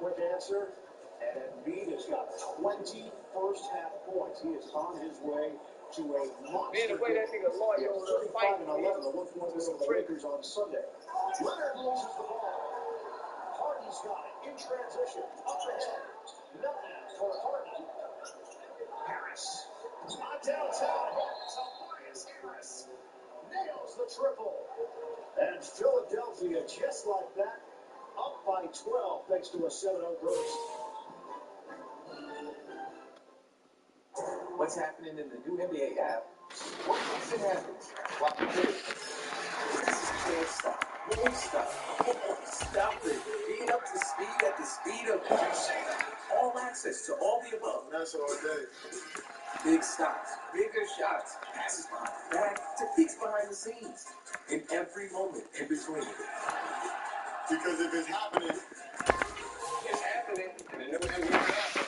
Quick answer. And Embiid has got 20 first-half points. He is on his way to a monster. Man, the way that nigga lawyer over there fighting. 35-11 to look for the Lakers on Sunday. Leonard loses the ball. Harden's got it in transition. Up ahead. Melton for Harden. Harris. Not downtown. Tobias Harris nails the triple. And Philadelphia, just like that, up by 12 thanks to a 7-0 burst. What's happening in the new NBA app? What makes it happen? Well, can't stop. Won't stop. Won't stop it. Being up to speed at the speed of all access to all the above. That's all day. Big stops, bigger shots, passes behind the back to peeks behind the scenes. In every moment in between. Because if it's happening, It's happening, and it never going to happen.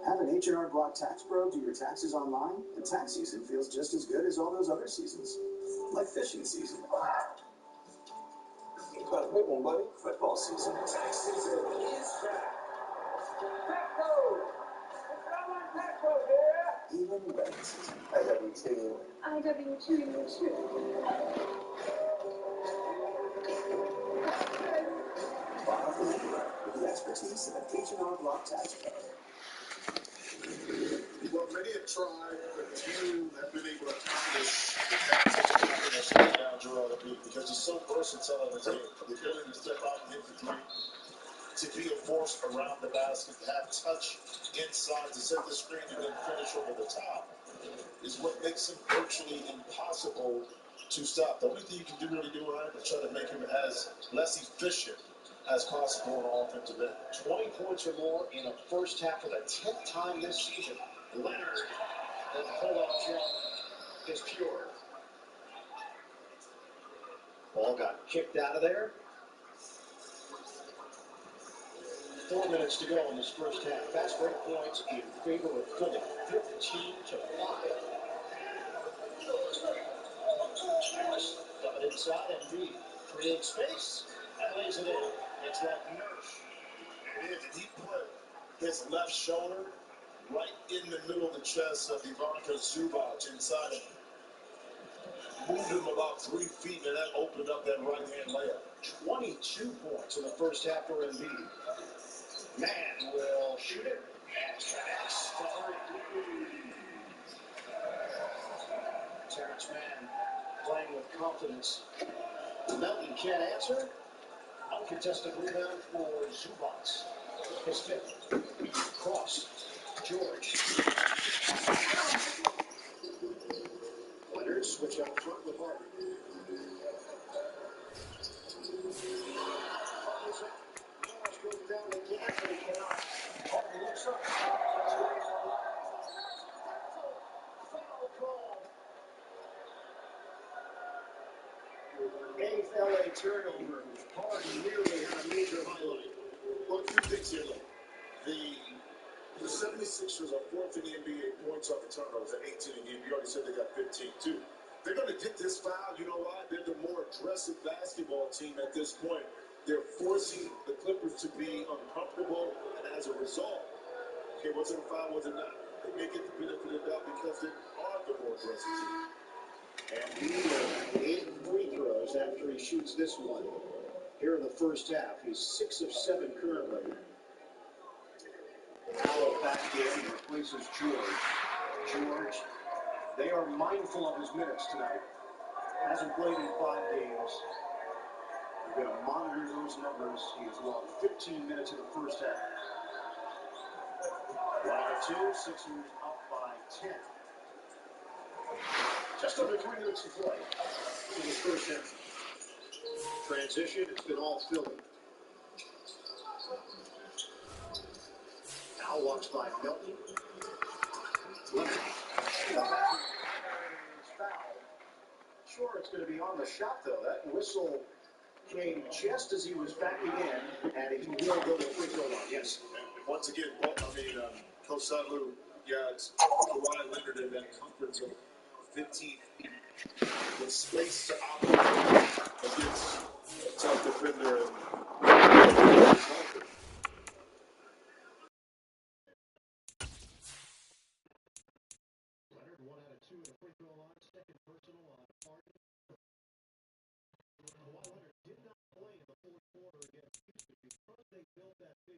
Have an H&R Block Tax Pro do your taxes online, and tax season feels just as good as all those other seasons. Like fishing season. You got a big one, buddy. Football season. Tax season is back. Even wedding season. IW2. IW2, you too. File from anywhere with the expertise of an H&R Block Tax Pro. well, many have tried, but few have been able to accomplish such a happiness right now, Joel Embiid, because he's so versatile in the game. The ability to step out and hit the three, to be a force around the basket, to have touch inside, to set the screen and then finish over the top, is what makes him virtually impossible to stop. The only thing you can do really do right is try to make him as less efficient as possible on offensive end. 20 points or more in a first half for the 10th time this season. Leonard, the pull-off jump is pure. Ball got kicked out of there. 4 minutes to go in this first half. Fast break points in favor of Philly, 15-5. Got it inside, Embiid creates space and lays it in. It's like Nurse. It is, and he put his left shoulder right in the middle of the chest of Ivanka Zubac inside him. Moved him about 3 feet, and that opened up that right-hand layup. 22 points in the first half for Embiid. Man will shoot it and connects to Terrence Mann playing with confidence. Melton can't answer. Uncontested rebound for Zubac. His fifth. Cross. George. Leonard switch out front with Harden. Goes down again, but he cannot. Harden looks up. Foul call. 8th LA turnover. Harden nearly had a major highlight. Well, 2 things here, though. The 76ers are fourth in the NBA points off the turnovers at 18 a game. You already said they got 15, too. They're going to get this foul. You know why? They're the more aggressive basketball team at this point. They're forcing the Clippers to be uncomfortable, and as a result, okay, was it a foul, was it not? They may get the benefit of the doubt because they are the more aggressive team. And he has 8 free throws after he shoots this one. Here in the first half, he's 6 of 7 currently. Powell back in, replaces George. George, they are mindful of his minutes tonight. Hasn't played in 5 games. We're going to monitor those numbers. He has logged 15 minutes in the first half. 1-2, Sixers up by 10. Just under 3 minutes to play in the first half. Transition, it's been all Philly. Now watched by Melton. Leonard. Sure, it's going to be on the shot, though. That whistle came just as he was backing in, and he will go to the free throw line. Yes. And once again, Coach Sadlu, it's Kawhi Leonard in that comfort zone, 15 feet, with space to operate against a tough defender.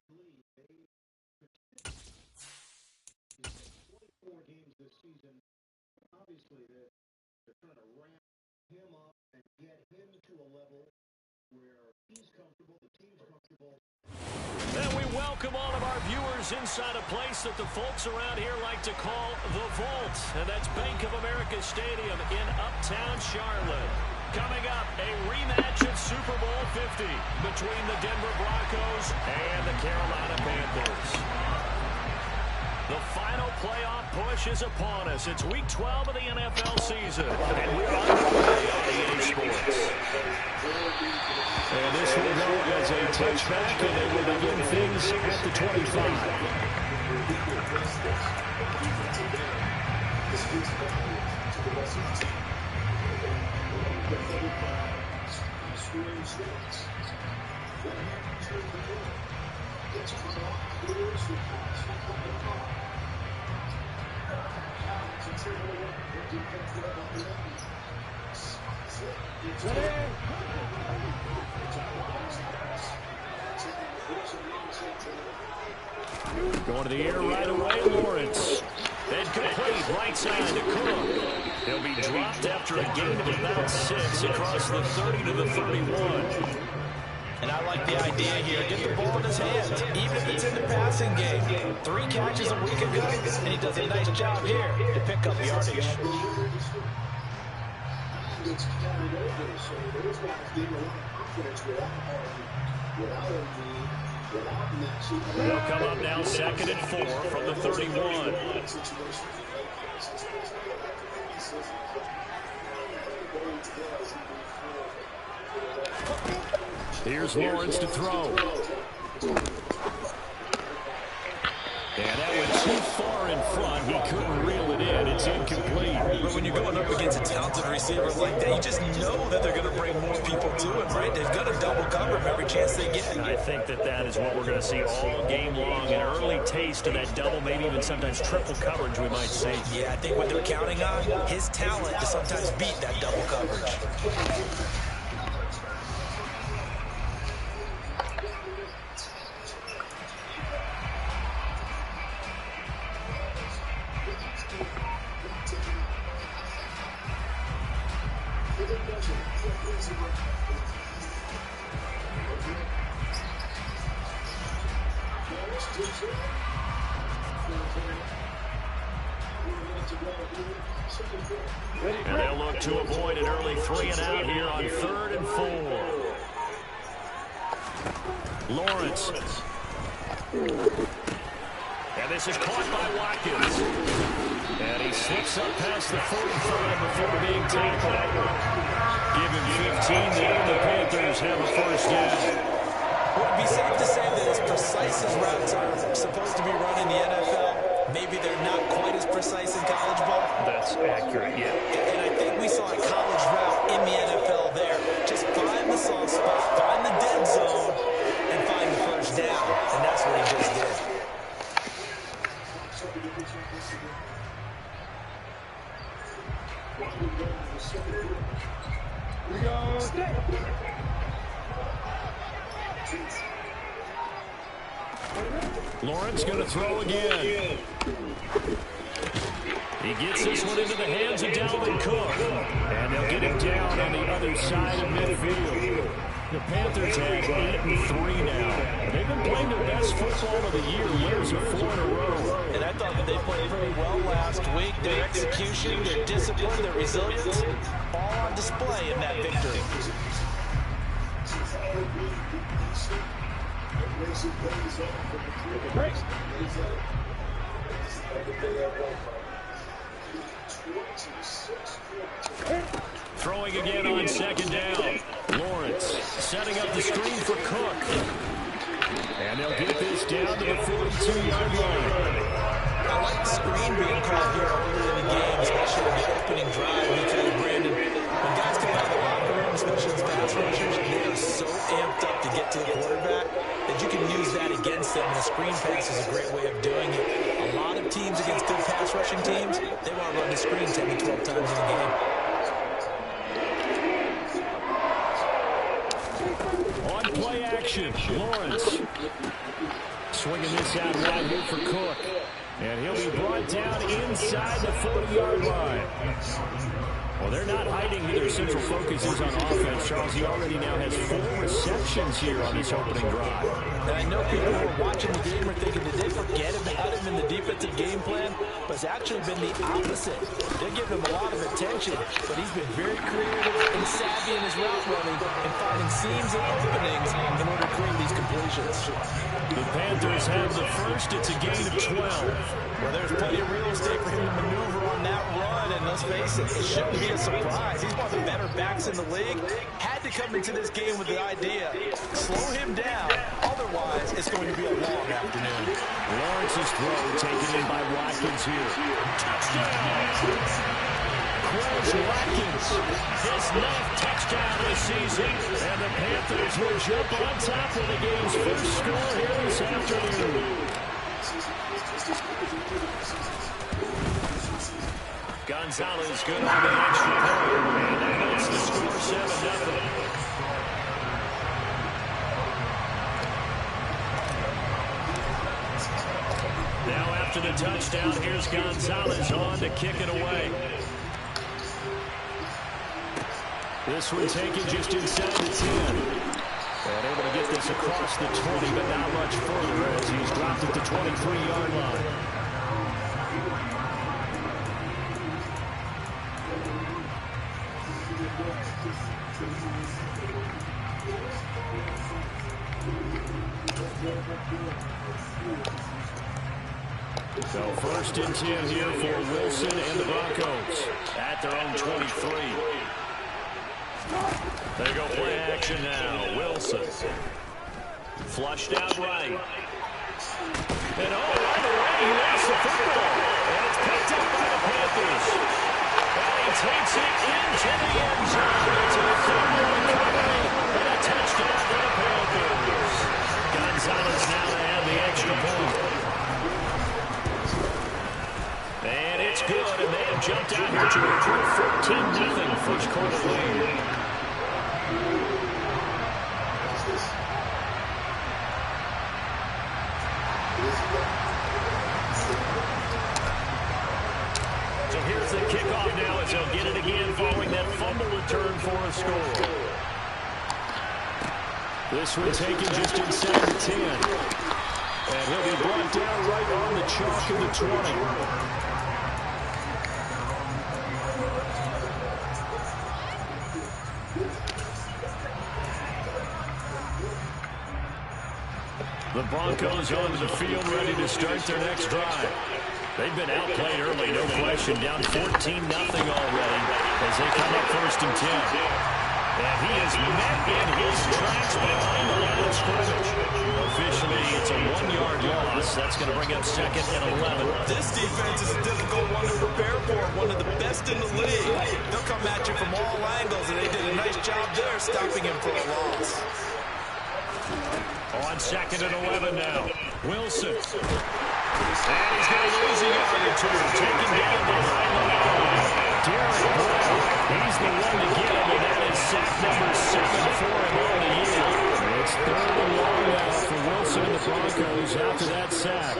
24 games this season. Obviously, they're trying to ramp him up and get him to a level where he's comfortable, the team's comfortable. And we welcome all of our viewers inside a place that the folks around here like to call the Vault. And that's Bank of America Stadium in Uptown Charlotte. Coming up, a rematch at Super Bowl 50 between the Denver Broncos and the Carolina Panthers. The final playoff push is upon us. It's Week 12 of the NFL season, and we're underway on EA Sports. And this will go as a touchback, and they will begin things at the 25. Going to the air right away, Lawrence. And complete right side to Cook. He'll be dropped after a gain of about 6 across the 30 to the 31. And I like the idea here. Get the ball in his hands, even if it's in the passing game. 3 catches a week ago, and he does a nice job here to pick up yardage. They'll come up now 2nd and 4 from the 31. Here's Lawrence to throw. And that went too far in front. He couldn't reel it in. It's incomplete. But when you're going up against a talented receiver like that, you just know that they're going to bring more people to him, right? They're going to double cover him every chance they get. I think that is what we're going to see all game long. An early taste of that double, maybe even sometimes triple coverage we might see. Yeah, I think what they're counting on, his talent to sometimes beat that double coverage. And they'll look to avoid an early 3 and out here on 3rd and 4. Lawrence. And this is caught by Watkins. And he slips up past the 45 before being tackled. Give him 15 there. The Panthers have a first down. Would it be safe to say that as precise as routes are supposed to be run in the NFL, maybe they're not quite as precise in college ball? That's accurate, yeah. And I think we saw a college route in the NFL there. Just find the soft spot, find the dead zone, and find the first down. And that's what he just did. We go. Lawrence going to throw again. He gets this one into the hands of Dalvin Cook. And they'll get him down on the other side of midfield. The Panthers have 8-3 now. They've been playing their best football of the year. Wins are 4 in a row. And I thought that they played pretty well last week. Their execution, their discipline, their resilience, all on display in that victory. Throwing again on 2nd down. Lawrence setting up the screen for Cook. And they'll get this down to the 42-yard line. I like the screen being called here early in the game, especially in the opening drive, because, Brandon, when guys come out of the locker room, especially as pass rushers, they are so amped up to get to the quarterback that you can use that against them, and a screen pass is a great way of doing it. A lot of teams against good pass rushing teams, they want to run the screen 10 to 12 times in a game. On play action, Lawrence. Swinging this out wide here for Cook. And he'll be brought down inside the 40-yard line. Well, they're not hiding who their central focus is on offense. Charles, he already now has 4 receptions here on this opening drive. And I know people who are watching the game are thinking, did they forget about him in the defensive game plan? But it's actually been the opposite. They're giving him a lot of attention, but he's been very creative and savvy in his route running and finding seams and openings in order to create these completions. The Panthers have the first. It's a gain of 12. Well, there's plenty of real estate for him to maneuver on that run, and let's face it, it shouldn't be a surprise. He's one of the better backs in the league. Had to come into this game with the idea, slow him down, otherwise it's going to be a long afternoon. Lawrence's throw taken in by Watkins here. Touchdown! Quez Watkins, his 9th touchdown this season, and the Panthers will jump on top of the game's first score here this afternoon. Gonzalez good on the extra point, and that makes the score 7-0. Now after the touchdown, here's Gonzalez on to kick it away. This one taken just inside the 10. And able to get this across the 20, but not much further as he's dropped at the 23-yard line. So first and 10 here for Wilson and the Broncos at their own 23. They go play action now. Wilson. Flushed out right. And right away, he lost the football. And it's picked up by the Panthers. And he takes it into the end zone. It's a fumble recovery and a touchdown for the Panthers. Gonzalez now to have the extra point. And it's good, and they have jumped out here to a 14-0 first quarter lead. So here's the kickoff now as they'll get it again following that fumble return for a score. This one taken just inside the 10. And he'll be brought down right on the chalk of the 20. The Broncos onto the field ready to start their next drive. They've been outplayed early, no question, down 14-0 already as they come up first and 10. And he is met in his tracks behind the line of scrimmage. Officially, it's a 1-yard loss. That's going to bring up second and 11. This defense is a difficult one to prepare for, one of the best in the league. They'll come at you from all angles, and they did a nice job there stopping him for a loss. On second and 11 now. Wilson. And he's going to lose a yard or two. Taken down behind the line. Derek Brown. He's the one to get him, and that is sack number 7 for him on the year. It's 3rd and long now for Wilson and the Broncos after that sack.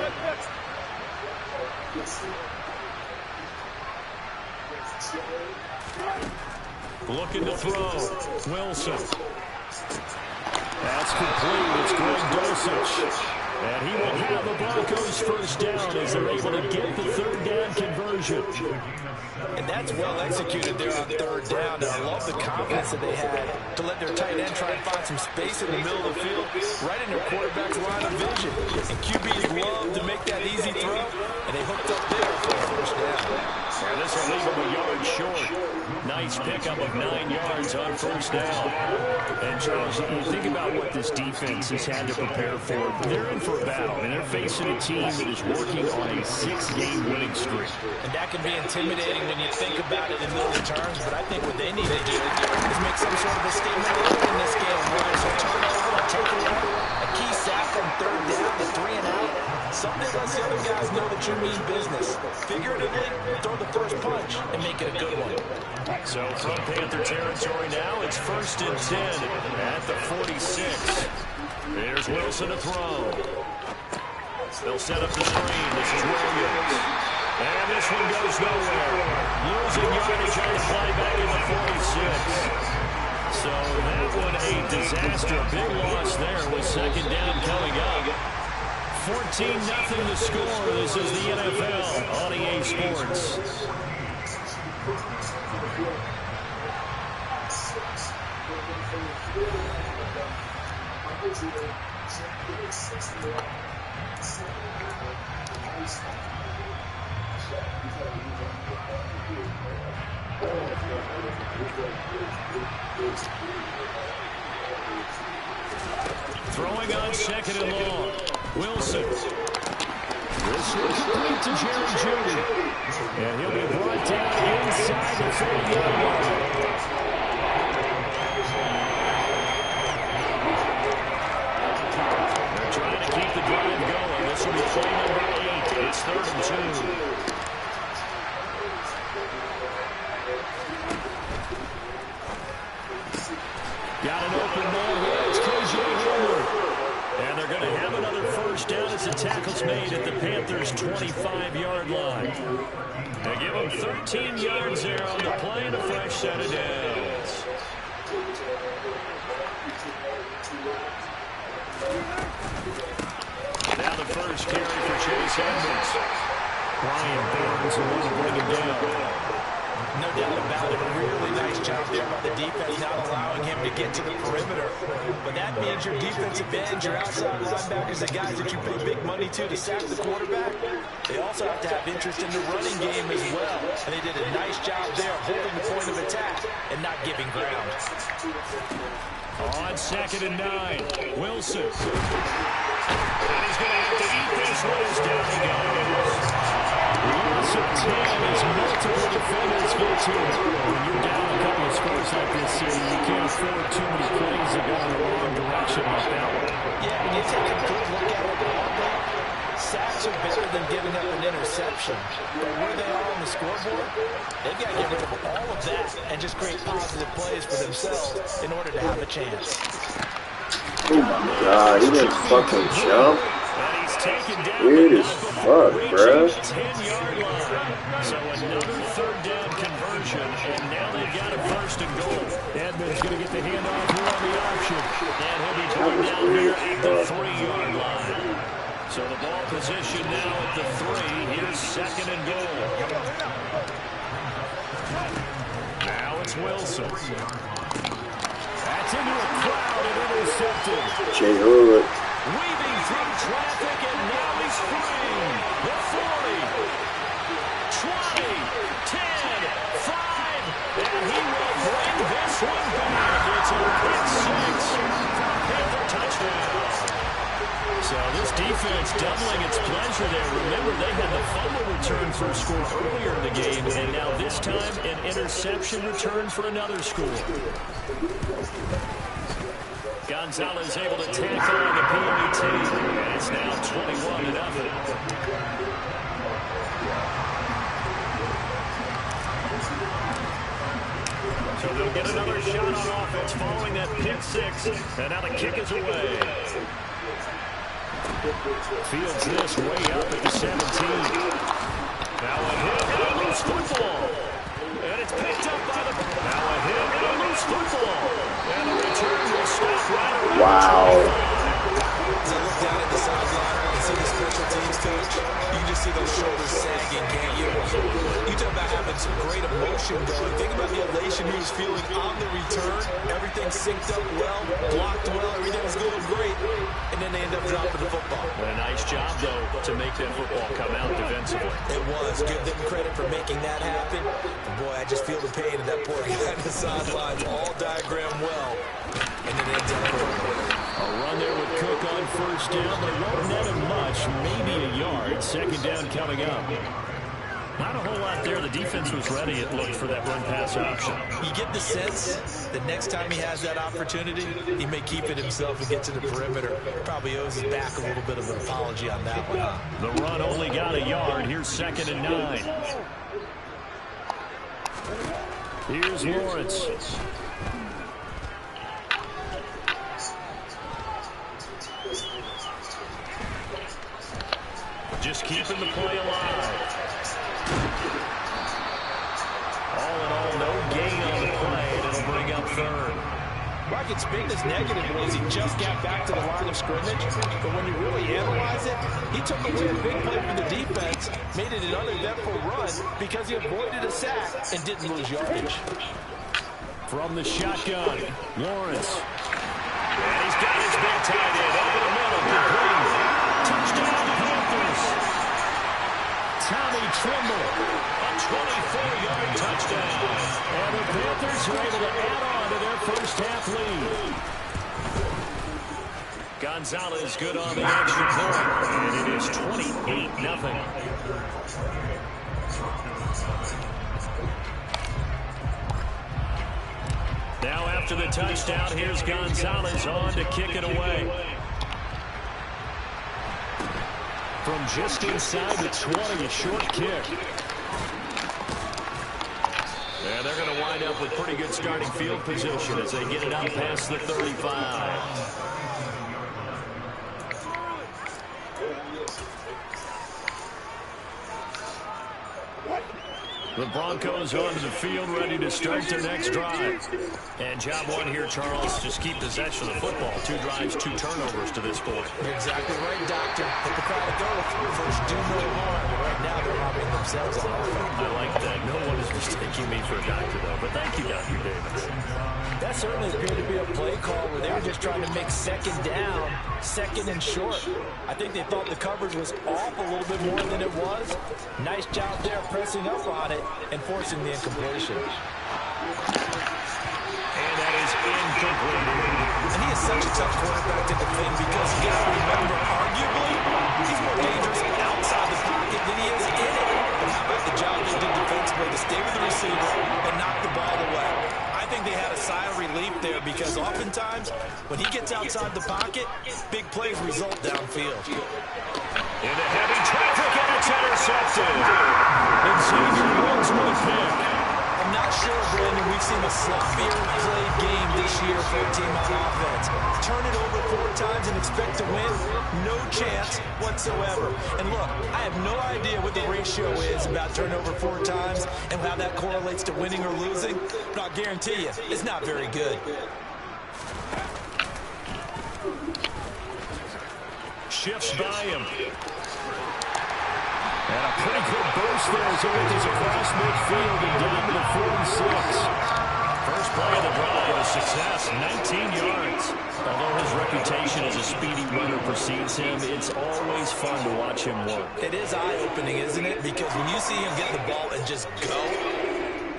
Looking to throw. Wilson. That's complete. It's Greg Dulcich. And he will have the Broncos first down as they're able to get the 3rd down conversion. And that's well executed there on 3rd down. And I love the confidence that they had to let their tight end try and find some space in the middle of the field, right in their quarterback's line of vision. And QBs love to make that easy throw, and they hooked up there for a first down. And this will leave him a yard short. Nice pickup of 9 yards on first down. And Charles, you think about what this defense has had to prepare for. They're in for a battle, and they're facing a team that is working on a 6-game winning streak. And that can be intimidating when you think about it in those terms, but I think what they need to do is make some sort of a statement early in this game, whether it's a turnover, a takeaway, a key sack on 3rd down, a 3 and out. Something that lets the other guys know that you mean business. Figuratively, throw the first punch and make it a good one. So from Panther territory now, it's 1st and 10 at the 46. There's Wilson to throw. They'll set up the screen. This is Williams. And this one goes nowhere. Losing yardage on the play back in the 46. So that one a disaster. Big loss there with second down coming up. 14-0 the score. This is the NFL on EA Sports. Throwing on second and long. Wilson. This will complete to Jerry Jeudy. And he'll be brought down inside the 40-yard line. They're trying to keep the drive going. This will be play number 8. It's 3rd and 2. Got an open man here. It's KJ Hamler. And they're going to have another first down as the tackle's made at the Panthers' 25-yard line. They give them 13 yards there on the play and a fresh set of downs. Now the first carry for Chase Edmonds. Brian Burns will bring him down. No doubt about it. Really nice job there by the defense, not allowing him to get to the perimeter. But that means your defensive ends, your outside linebackers, the guys that you pay big money to sack the quarterback, they also have to have interest in the running game as well. And they did a nice job there holding the point of attack and not giving ground. On 2nd and 9, Wilson. And he's going to have to eat this one as down he goes. Loss of 10 as multiple defenders go to it. When you're down a couple of scores like this, you can't afford too many plays that go in the wrong direction like that one. Yeah, when you take a good look at it, sacks are better than giving up an interception. But where they are on the scoreboard, they've got to get rid of all of that and just create positive plays for themselves in order to have a chance. Oh my God, he didn't fucking jump. Weird as fuck, bruh. 10-yard line. So another 3rd down conversion, and now they've got a 1st and goal. Edmonds going to get the handoff here on the option, and he'll be brought down here at the 3-yard line. So the ball position now at the 3. Here's 2nd and goal. Now it's Wilson. That's into a crowd and intercepted. Jay Hood. Weaving through traffic, and now he's free. The 40, 20, 10, 5, and he will bring this one back. It's a pick 6. Panther touchdown. So this defense doubling its pleasure there. Remember, they had the fumble return for a score earlier in the game, and now this time an interception return for another score. Gonzalez able to tackle on the PAT, and it's now 21-0. So they'll get another shot on offense following that pick 6, and now the kick is away. Fields this way up at the 17. Now a hit and a loose football. And it's picked up by the... Now a hit and a loose football. And the return will stop right around. Wow. As I look down at the sideline and see the special teams coach, you can just see those shoulders sagging, can't you? You talk about having some great emotion going. Think about the elation he was feeling on the return. Everything synced up well, blocked well, everything was going great. And then they end up dropping the football. What a nice job, though, to make that football come out defensively. It was. Give them credit for making that happen. But boy, I just feel the pain of that poor guy on the sidelines. All diagrammed well. And then ends up a run there with Cook on 1st down. They won't net him much, maybe a yard. 2nd down coming up. Not a whole lot there. The defense was ready, it looked, for that run-pass option. You get the sense that next time he has that opportunity, he may keep it himself and get to the perimeter. Probably owes his back a little bit of an apology on that one. The run only got a yard. Here's 2nd and 9. Here's Lawrence. keeping the play alive. All in all, no gain on the play, and it'll bring up third. Well, I can spin this negative because he just got back to the line of scrimmage. But when you really analyze it, he took away a big play from the defense, made it an uneventful run because he avoided a sack and didn't lose yardage. From the shotgun, Lawrence. And he's got his big tight end over the middle. Complete. Touchdown, Panthers. Tommy Trimble, a 24-yard touchdown. And the Panthers are able to add on to their first-half lead. Gonzalez good on the extra point. And it is 28-0. Now after the touchdown, here's Gonzalez on to kick it away. From just inside the 20, a short kick. And they're going to wind up with pretty good starting field position as they get it out past the 35. The Broncos onto the field, ready to start their next drive. And job one here, Charles, just keep possession of the football. 2 drives, 2 turnovers to this point. You're exactly right, Doctor. Hippocratic oath. First, do no harm. But right now, they're robbing themselves on offense. I like that. No one is mistaking me for a doctor, though. But thank you, Dr. Davis. That certainly appeared to be a play call where they were just trying to make second down, second and short. I think they thought the coverage was off a little bit more than it was. Nice job there pressing up on it and forcing the incompletion. And that is incomplete. And he is such a tough quarterback to defend because you got to remember, arguably, he's more dangerous outside the pocket than he is in it. But how about the job they did defensively to stay with the receiver and knock the ball away? I think they had a sigh of relief there because oftentimes when he gets outside the pocket, big plays result downfield. Into heavy traffic, and it's intercepted. And Xavier Rhodes with a pick. I'm not sure, Brandon, we've seen a sloppier played game this year for a team on offense. Turn it over 4 times and expect to win? No chance whatsoever. And look, I have no idea what the ratio is about turnover 4 times and how that correlates to winning or losing, but I'll guarantee you, it's not very good. Shifts by him. And a pretty good burst there as he goes across midfield and down to the 46. First play of the drive, a success, 19 yards. Although his reputation as a speedy runner precedes him, it's always fun to watch him work. It is eye-opening, isn't it? Because when you see him get the ball and just go,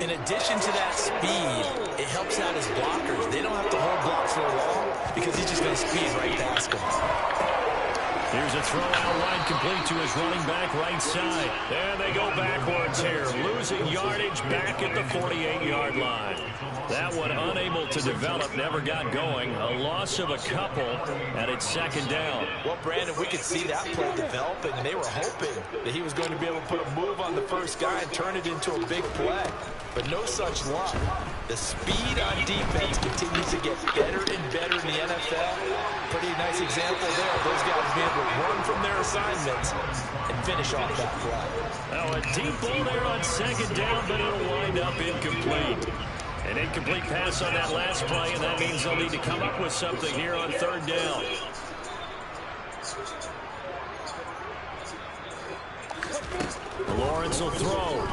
in addition to that speed, it helps out his blockers. They don't have to hold blocks for long because he's just going to speed right past them. Here's a throw out wide, complete to his running back right side. And they go backwards here, losing yardage back at the 48-yard line. That one unable to develop, never got going. A loss of a couple, and it's second down. Well, Brandon, we could see that play developing, and they were hoping that he was going to be able to put a move on the first guy and turn it into a big play. But no such luck. The speed on defense continues to get better and better in the NFL. Pretty nice example there of those guys being able to run from their assignments and finish off that play. Now a deep ball there on second down, but it'll wind up incomplete. An incomplete pass on that last play, and that means they'll need to come up with something here on third down. Lawrence will throw.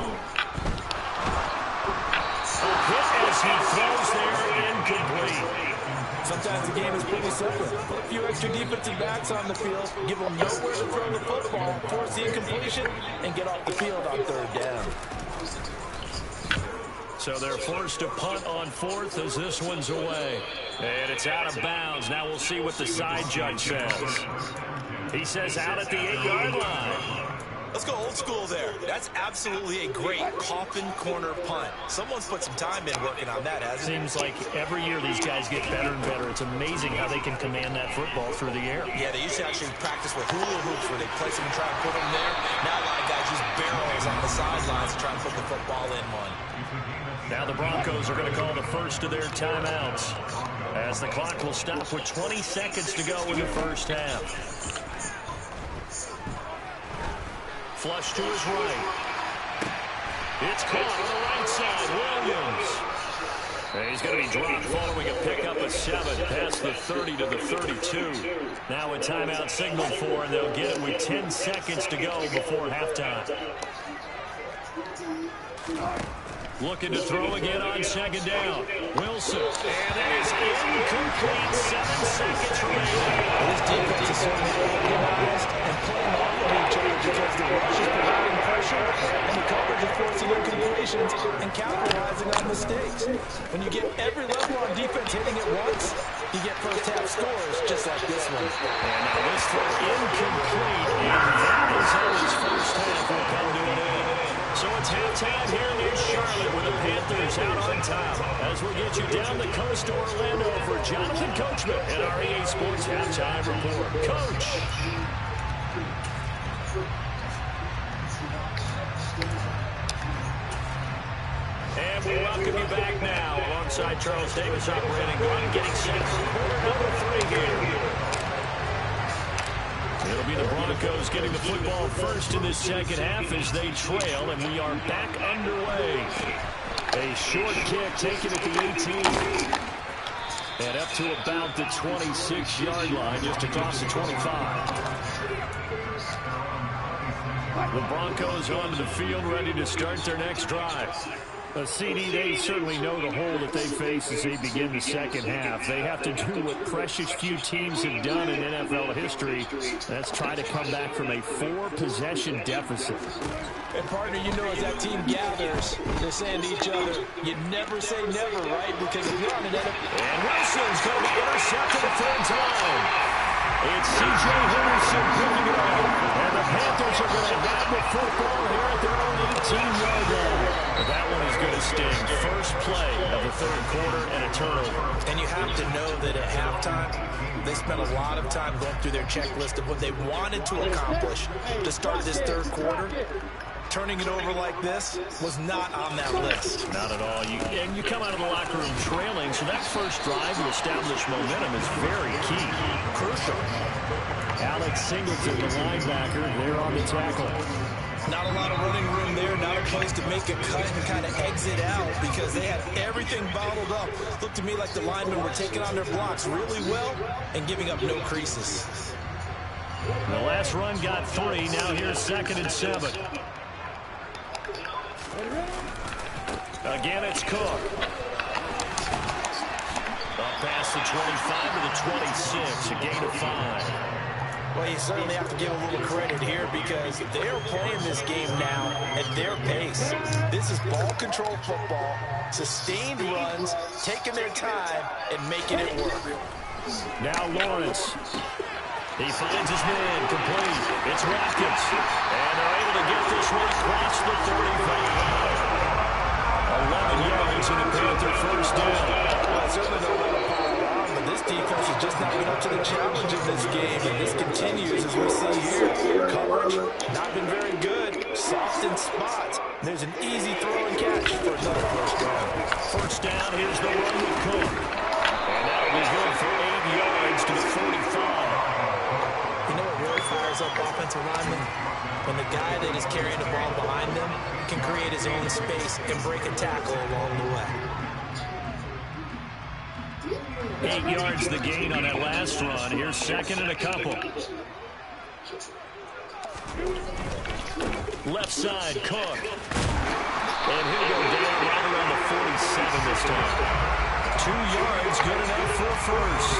Hit as he throws there, incomplete. Sometimes the game is pretty simple. Put a few extra defensive backs on the field, give them nowhere to throw the football, force the incompletion, and get off the field on third down. So they're forced to punt on fourth as this one's away. And it's out of bounds. Now we'll see what the side judge says. He says out at the 8-yard line. Let's go old school there. That's absolutely a great coffin corner punt. Someone's put some time in working on that, hasn't it? Seems like every year these guys get better and better. It's amazing how they can command that football through the air. Yeah, they used to actually practice with hula hoops where they place them and try to put them there. Now a lot of guys use barrels on the sidelines to try to put the football in one. Now the Broncos are going to call the first of their timeouts as the clock will stop with 20 seconds to go in the first half. Flush to his right. It's caught on the right side. Williams. And he's going to be dropped following a pickup of 7 past the 30 to the 32. Now a timeout signal for, and they'll get it with 10 seconds to go before halftime. Looking to throw again on second down. Wilson. And that is incomplete. 7 seconds remaining. This defense is certainly organized and playing off of each other because the rush is providing pressure and the coverage is forcing incompletions and capitalizing on mistakes. When you get every level on defense hitting it once, you get first half scores just like this one. And now this throw incomplete. And that is how his first half will come to an end. So it's halftime here in Charlotte with the Panthers out on top. As we get you down the coast to Orlando for Jonathan Coachman at our EA Sports Halftime Report. Coach. And we welcome you back now alongside Charles Davis operating gun, getting set for quarter number 3 here. It'll be the Broncos getting the football first in this second half as they trail, and we are back underway. A short kick taken at the 18. And up to about the 26-yard line, just across the 25. The Broncos onto the field, ready to start their next drive. CD, they certainly know the hole that they face as they begin the second half. They have to do what precious few teams have done in NFL history. That's try to come back from a 4-possession deficit. And partner, you know, as that team gathers, they're saying to each other, you never say never, right? Because if you're on an NFL... And Wilson's going to be intercepted a third time. It's C.J. Henderson picking it up. And the Panthers are going to have the football here at their own 18-yard line. That one is going to sting. First play of the third quarter and a turnover. And you have to know that at halftime, they spent a lot of time going through their checklist of what they wanted to accomplish to start this third quarter. Turning it over like this was not on that list. Not at all. And you come out of the locker room trailing, so that first drive to establish momentum is very key. Crucial. Alex Singleton, the linebacker, there on the tackle. Not a lot of running room there, not a place to make a cut and kind of exit out because they had everything bottled up. Looked to me like the linemen were taking on their blocks really well and giving up no creases. The last run got 3. Now here's 2nd and 7. Again, it's Cook. Up past the 25 to the 26, a gain of 5. Well, you certainly have to give a little credit here because they're playing this game now at their pace. This is ball control football, sustained runs, taking their time, and making it work. Now Lawrence. He finds his man, complete. It's Watkins. And they're able to get this one across the 35. 11 yards in the Panther first down. Well, certainly don't want to pile on, but this defense has just not been up to the challenge in this game, and this continues as we see here. Coverage, not been very good. Soft in spots. There's an easy throw and catch for another first down. First down, here's the run with Cook. And that'll be good for 8 yards to the 45. You know what really fires up offensive linemen? When the guy that is carrying the ball behind them can create his own space and break a tackle along the way. 8 yards the gain on that last run. Here's 2nd and a couple. Left side, Cook. And he'll go down right around the 47 this time. 2 yards, good enough for a first.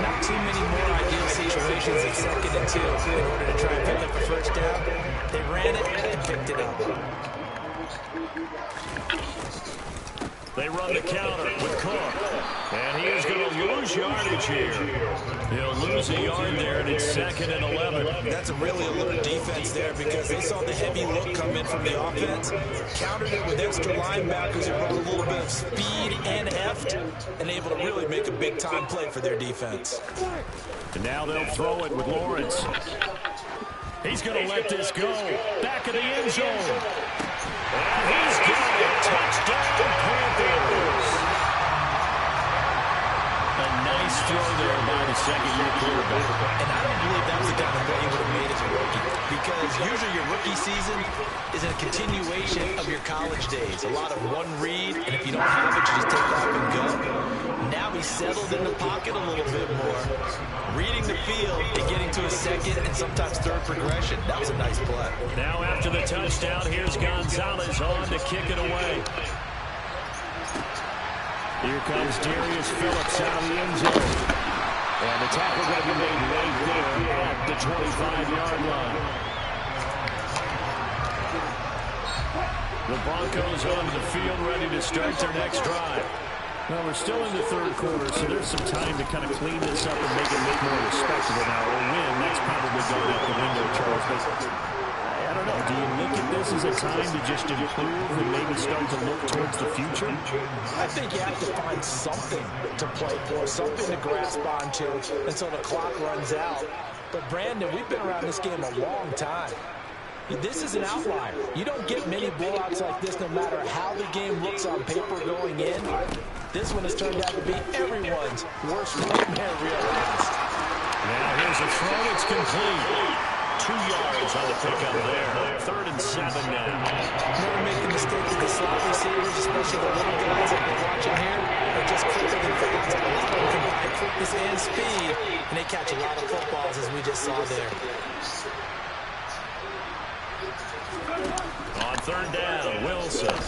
Not too many more ideal situations at 2nd and 2 in order to try and pick up a first down. They ran it and picked it up. They run the counter with Cook. And he is going to lose yardage here. He'll lose a yard there, and it's 2nd and 11. That's a really alert defense there because they saw the heavy look come in from the offense, countered it with extra linebackers that brought a little bit of speed and heft, and able to really make a big-time play for their defense. And now they'll throw it with Lawrence. He's going to let this go. Back of the end zone. And he's got it. Touchdown, Panthers. A nice throw there by the a second-year quarterback. And I don't believe that's the kind of play he would have made as a rookie, because usually your rookie season is a continuation of your college days. A lot of one read, and if you don't have it, you just take off and go. Now he's settled in the pocket a little bit more, reading the field and getting to a second and sometimes third progression. That was a nice play. Now after the touchdown, here's Gonzalez on to kick it away. Here comes Darius Phillips out of the end zone. And the tackle going to be made right there at the 25-yard line. The Broncos on the field ready to start their next drive. Well, we're still in the third quarter, so there's some time to kind of clean this up and make it look more respectable. Now, a win, that's probably going out the window, Charles. But I don't know. Do you look at this as a time to just improve and maybe start to look towards the future? I think you have to find something to play for, something to grasp onto until the clock runs out. But, Brandon, we've been around this game a long time. This is an outlier. You don't get many blowouts like this no matter how the game looks on paper going in. This one has turned out to be everyone's worst nightmare realized. Now here's a throw. It's complete. 2 yards on the pickup there. 3rd and 7 now. Never make the mistake with the slot receivers, especially the little guys that we're watching here. They're just quicker than fast. A lot of them combine quickness and speed, and they catch a lot of footballs, as we just saw there. On 3rd down, Wilson.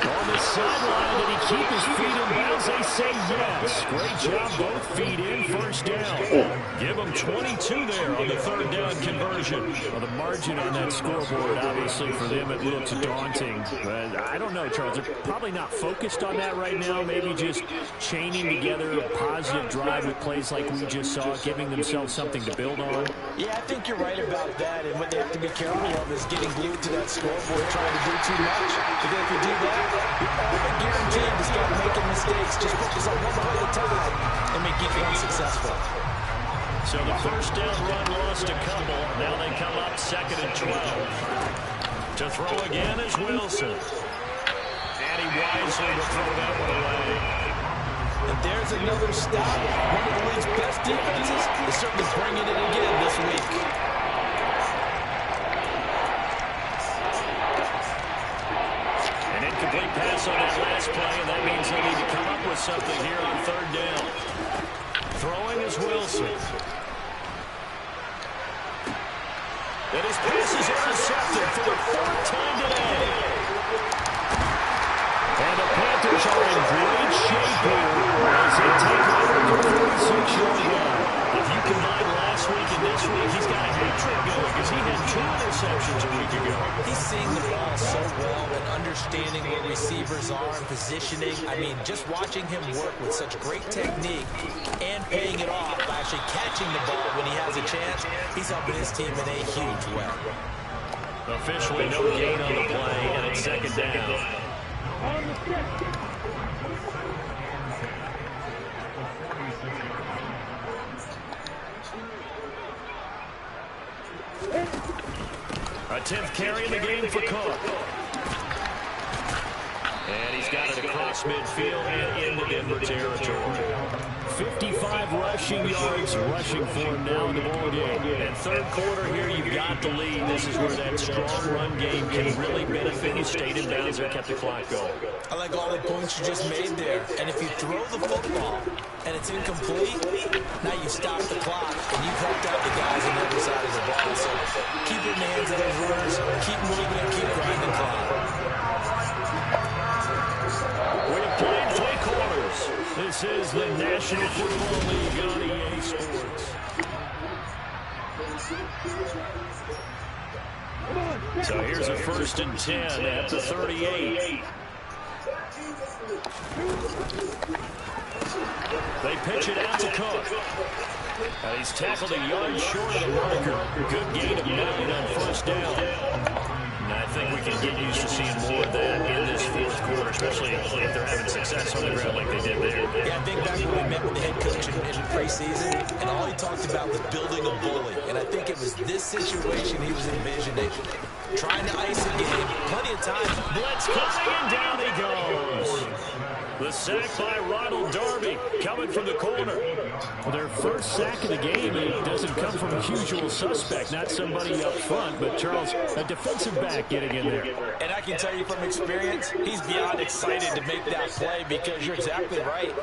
On the sideline, did he keep his feet in bounds? They say yes. Great job, both feet in, 1st down. Give them 22 there on the 3rd down conversion. Well, the margin on that scoreboard, obviously, for them, it looks daunting. But I don't know, Charles. They're probably not focused on that right now. Maybe just chaining together a positive drive with plays like we just saw, giving themselves something to build on. Yeah, I think you're right about that. And what they have to be careful of is getting glued to that scoreboard, trying to do too much. Because if you do that, you're all guaranteed to start making mistakes. Just focus on one play at a time and make each one successful. So the 1st down run lost a couple. Now they come up 2nd and 12. To throw again is Wilson. And he wisely will throw that one away. And there's another stop. One of the league's best defenses is certainly bringing it again this week. An incomplete pass on that last play, and that means they need to come up with something here on 3rd down. Throwing is Wilson. And his pass is intercepted for the 4th time today. And the Panthers are in great shape here as they take over the 46-yard line. If you combine last week and this week, he's got a hat-trick going because he had 2 interceptions a week ago. He's seeing the ball so well and understanding where receivers are and positioning. I mean, just watching him work with such great technique and paying it off by actually catching the ball when he has a chance, he's helping his team in a huge way. Officially no gain on the play, and it's 2nd down. A 10th carry in the game for Cook. And he's got it across midfield and into Denver territory. 55 rushing yards rushing for him now in the ball game. And 3rd quarter here, you've got the lead. This is where that strong run game can really benefit you. Stayed in bounds there, kept the clock going. I like all the points you just made there. And if you throw the football and it's incomplete, now you stop the clock and you've helped out the guys on the other side of the ball. So keep it in the hands of those runners, keep moving, and keep grinding the clock. We've played 3 quarters. This is the National Football League on EA Sports. So here's a 1st and 10 at the 38. They pitch it out to Cook. And he's tackled a yard short of the marker. Good gain of 9 on 1st down. And I think we can get used to seeing more of that in this 4th quarter, especially if they're having success on the ground like they did there. Yeah, I think back when we met with the head coach in preseason, and all he talked about was building a bully. And I think it was this situation he was envisioning. Trying to ice a game. Plenty of time. Blitz coming, and down he goes. The sack by Ronald Darby coming from the corner. Well, their first sack of the game, it doesn't come from a usual suspect, not somebody up front, but Charles, a defensive back getting in there. And I can tell you from experience, he's beyond excited to make that play because you're exactly right.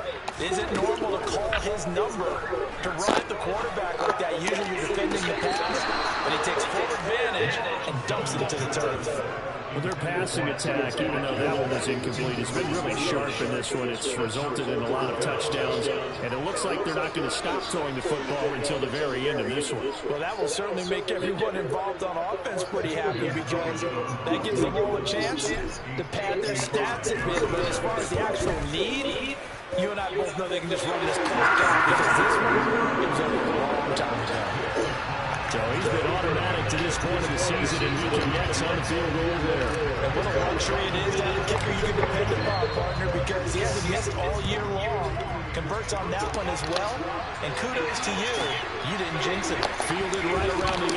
Is it normal to call his number to run at the quarterback like that? Usually you're defending the pass, but he takes full advantage and dumps it to the turf. Well, their passing attack, even though that one was incomplete, has been really sharp in this one. It's resulted in a lot of touchdowns, and it looks like they're not going to stop throwing the football until the very end of this one. Well, that will certainly make everyone involved on offense pretty happy because that gives them all a chance to pad their stats a bit. But as far as the actual need, you and I both know they can just run this clock down because this one was over a long time ago. So he's been automatic to this point of the season, and he connects on the field goal there. And what a luxury it is to have a kicker you can depend upon, partner, because he hasn't missed all year long. Converts on that one as well. And kudos to you. You didn't jinx it. Fielded right around the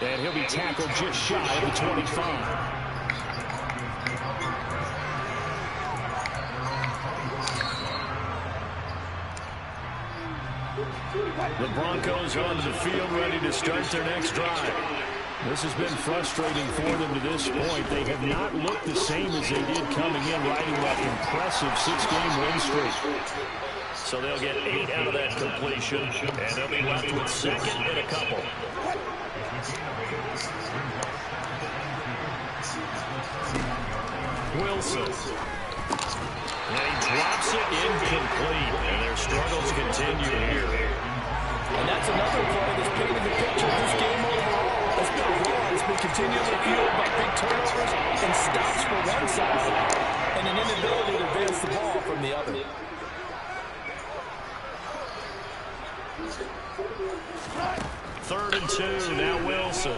8. And he'll be tackled just shy of the 25. The Broncos onto the field, ready to start their next drive. This has been frustrating for them to this point. They have not looked the same as they did coming in, riding that impressive 6-game win streak. So they'll get 8 out of that completion, and they'll be left with second and a couple. Wilson. And he drops it incomplete, and their struggles continue here. And that's another play that's painted the picture of this game overall. It's been a run. It's been continually fueled by big turnovers and stops for one side and an inability to advance the ball from the other. Third and 2, now Wilson.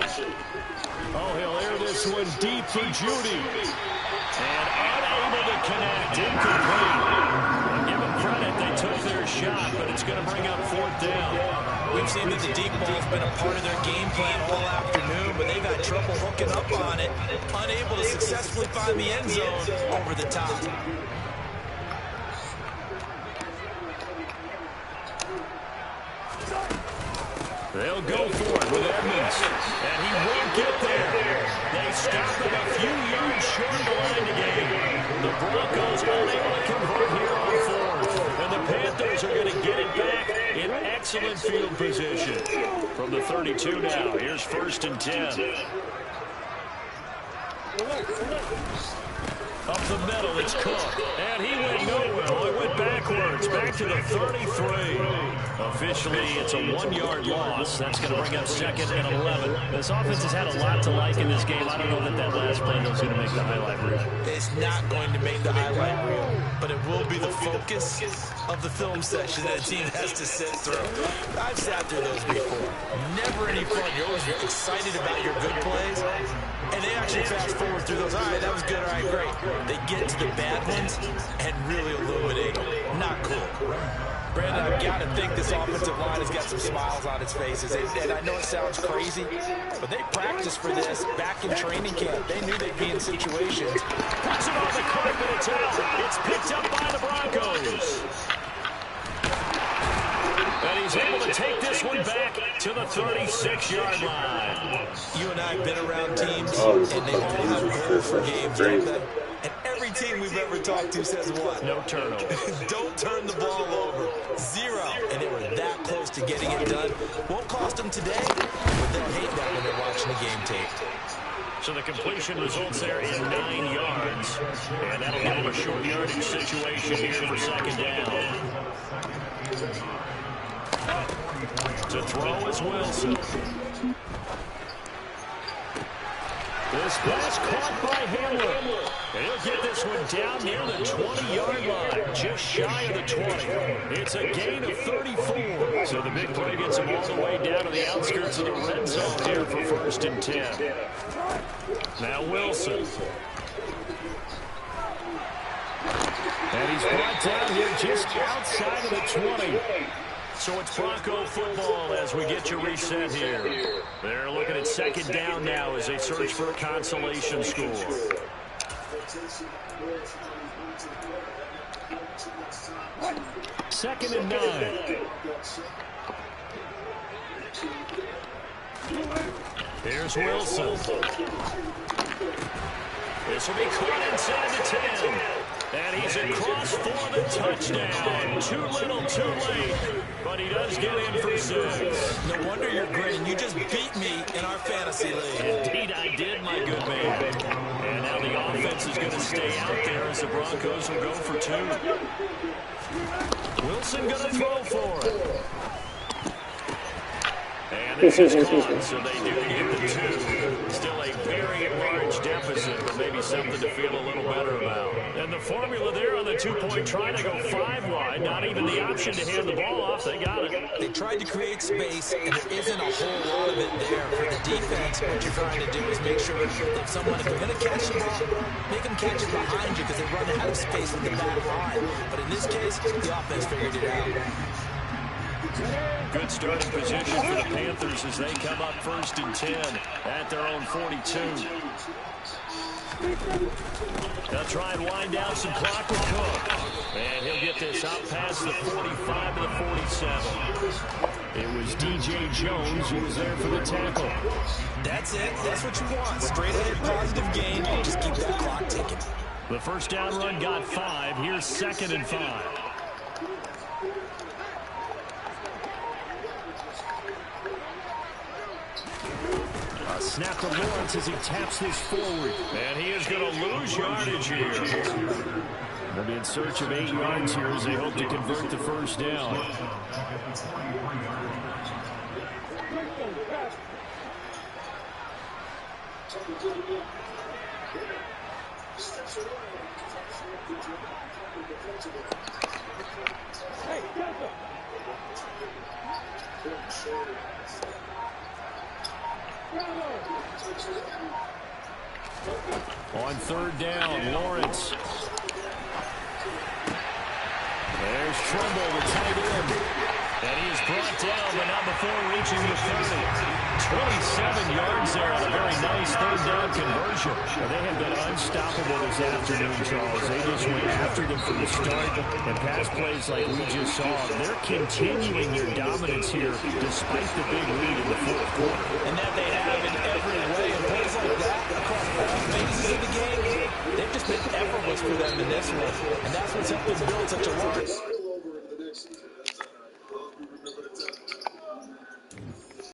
Oh, he'll air this one deep for Judy. And unable to connect, incomplete. And give them credit, they took their shot, but it's going to bring up 4th down. We've seen that the deep ball has been a part of their game plan all afternoon, but they've had trouble hooking up on it, unable to successfully find the end zone over the top. They'll go for it with Edmonds, and he won't get there. They stop him a few yards short of the line to gain. The Broncos unable to convert here on 4th, and the Panthers are going to get it back in excellent field position. From the 32 now, here's 1st and 10. Up the middle, it's Cook. And he went nowhere. Well, it went backwards, back to the 33. Officially, it's a 1-yard loss. That's going to bring up 2nd and 11. This offense has had a lot to like in this game. I don't know that that last play is going to make the highlight reel. It's not going to make the highlight reel, but it will be the focus of the film session that a team has to sit through. I've sat through those before. Never any fun. You're always excited about your good plays. And they actually fast forward through those. All right, that was good. All right, great. They get to the bad ones and really illuminate them. Not cool. Brandon, I've got to think this offensive line has got some smiles on its faces. And I know it sounds crazy, but they practiced for this back in training camp. They knew they'd be in situations. Puts it on the carpet. It's out. It's picked up by the Broncos. And he's able to take this one back to the 36-yard line. You and I have been around teams, and they all have goals for games, don't they? And every team we've ever talked to says what? No turnover. Don't turn the ball over. 0. And they were that close to getting it done. Won't cost them today, but they'll hate that when they're watching the game tape. So the completion results there in 9 yards. And that'll give them a short yardage situation here for 2nd down. To throw is Wilson. This pass caught by Hamler. And he'll get this one down near the 20-yard line, just shy of the 20. It's a gain of 34. So the big play gets him all the way down to the outskirts of the red zone here for 1st and 10. Now Wilson. And he's brought down here just outside of the 20. So it's Bronco football as we get you reset here. They're looking at 2nd down now as they search for a consolation score. 2nd and 9. Here's Wilson. This will be caught inside the 10. And he's across for the touchdown. Too little, too late. But he does get in for 6. No wonder you're grinning. You just beat me in our fantasy league. Indeed I did, my good man. And now the offense is going to stay out there as the Broncos will go for 2. Wilson going to throw for it. And this is caught, so they do get the 2. Still a very large deficit, but maybe something to feel a little better about. And the formula there on the 2-point try to go 5 wide, not even the option to hand the ball off. They got it. They tried to create space, and there isn't a whole lot of it there. For the defense, what you're trying to do is make sure that someone, if they're going to catch the ball, make them catch it behind you because they run out of space with the back line. But in this case, the offense figured it out. Good starting position for the Panthers as they come up 1st and 10 at their own 42. They'll try and wind down some clock with Cook. And he'll get this out past the 45 to the 47. It was D.J. Jones who was there for the tackle. That's it. That's what you want. Straight ahead positive gain. Just keep that clock ticking. The first down run got 5. Here's 2nd and 5. Snap to Lawrence as he taps this forward. And he is going to lose yardage here. They'll be in search of 8 yards here as they hope to convert the first down. On 3rd down, Lawrence. There's Trimble, the tight end. And he is brought down, but not before reaching the 30. 27 yards there on a very nice 3rd down conversion. Well, they have been unstoppable this afternoon, Charles. They just went after them from the start. And pass plays like we just saw, they're continuing their dominance here despite the big lead in the 4th quarter. And that they have in every way. And plays like that across all phases of the game, they've just been effortless for them in this one. And that's what's helped them build such a large